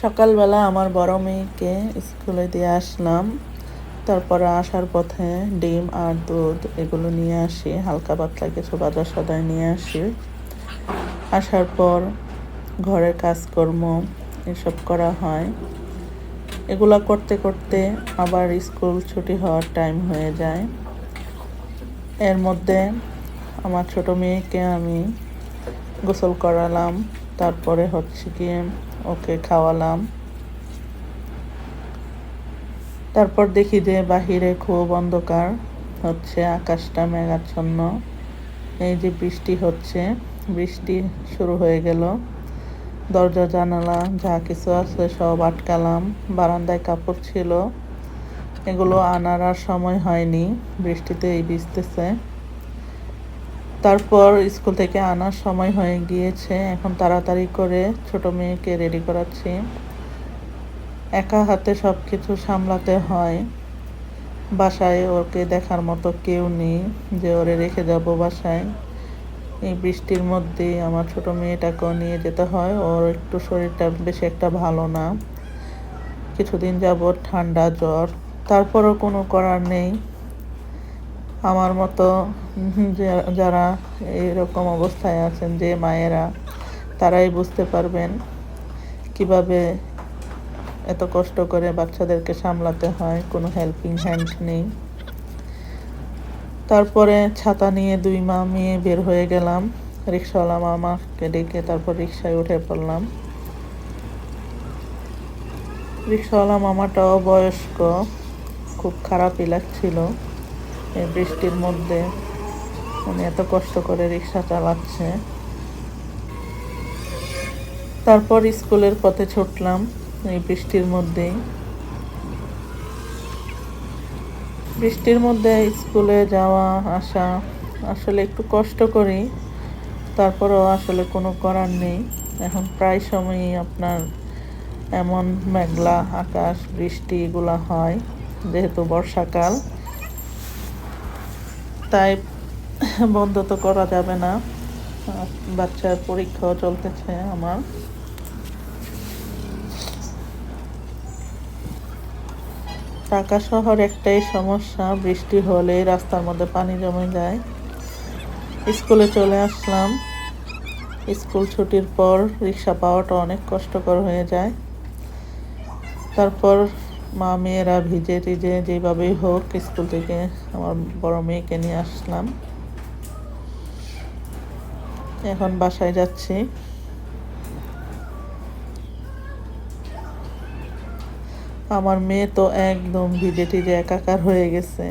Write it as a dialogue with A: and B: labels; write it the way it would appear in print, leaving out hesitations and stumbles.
A: সকালবেলা আমার বড় মেয়েকে স্কুলে দিয়ে আসলাম। তারপরে আসার পথে ডিম আর দুধ এগুলো নিয়ে আসি, হালকা পাতলা কিছু বাজার সদাই নিয়ে আসি। আসার পর ঘরের কাজকর্ম এসব করা হয়। এগুলা করতে করতে আবার স্কুল ছুটি হওয়ার টাইম হয়ে যায়। এর মধ্যে আমার ছোট মেয়েকে আমি গোসল করালাম, তারপরে গিয়ে ওকে খাওয়ালাম। তারপর দেখি যে বাহিরে খুব অন্ধকার হচ্ছে, আকাশটা মেঘাচ্ছন্ন। এই যে বৃষ্টি হচ্ছে, বৃষ্টি শুরু হয়ে গেল। দরজা জানালা যা কিছু আছে সব আটকালাম। বারান্দায় কাপড় ছিল, এগুলো আনার আর সময় হয়নি, বৃষ্টিতেই ভিজতেছে। তারপর স্কুল থেকে আনার সময় হয়ে গিয়েছে, এখন তাড়াতাড়ি করে ছোট মেয়েকে রেডি করাচ্ছি। একা হাতে সব কিছু সামলাতে হয়। বাসায় ওকে দেখার মতো কেউ নেই যে ওরে রেখে যাব বাসায়। এই বৃষ্টির মধ্যে আমার ছোট মেয়েটাকেও নিয়ে যেতে হয়। ওর একটু শরীরটা বেশি একটা ভালো না, কিছুদিন যাবৎ ঠান্ডা জ্বর। তারপরও কোনো করার নেই। আমার মতো যারা এরকম অবস্থায় আছেন, যে মায়েরা, তারাই বুঝতে পারবেন কিভাবে এত কষ্ট করে বাচ্চাদেরকে সামলাতে হয়, কোনো হেল্পিং হ্যান্ড নেই। তারপরে ছাতা নিয়ে দুই মা মেয়ে বের হয়ে গেলাম। রিক্সাওয়ালা মামাকে ডেকে তারপর রিক্সায় উঠে পড়লাম। রিক্সাওয়ালা মামাটাও বয়স্ক, খুব খারাপই লাগছিল এই বৃষ্টির মধ্যে উনি এত কষ্ট করে রিক্সা চালাচ্ছে। তারপর স্কুলের পথে ছুটলাম এই বৃষ্টির মধ্যেই। বৃষ্টির মধ্যে স্কুলে যাওয়া আসা আসলে একটু কষ্ট করি, তারপরেও আসলে কোনো করার নেই। এখন প্রায় সময়ই আপনার এমন মেঘলা আকাশ, বৃষ্টি এগুলা হয়, যেহেতু বর্ষাকাল, তাই বন্ধ তো করা যাবে না। বাচ্চার পরীক্ষাও চলতেছে আমার। ঢাকা শহর একটাই সমস্যা, বৃষ্টি হলেই রাস্তার মধ্যে পানি জমে যায়। স্কুলে চলে আসলাম। স্কুল ছুটির পর রিক্সা পাওয়াটা অনেক কষ্টকর হয়ে যায়। তারপর মা মেয়েরা ভিজে টিজে যেভাবেই হোক স্কুল থেকে আমার বড় মেয়েকে নিয়ে আসলাম। এখন বাসায় যাচ্ছি। আমার মেয়ে তো একদম ভিজে টিজে একাকার হয়ে গেছে।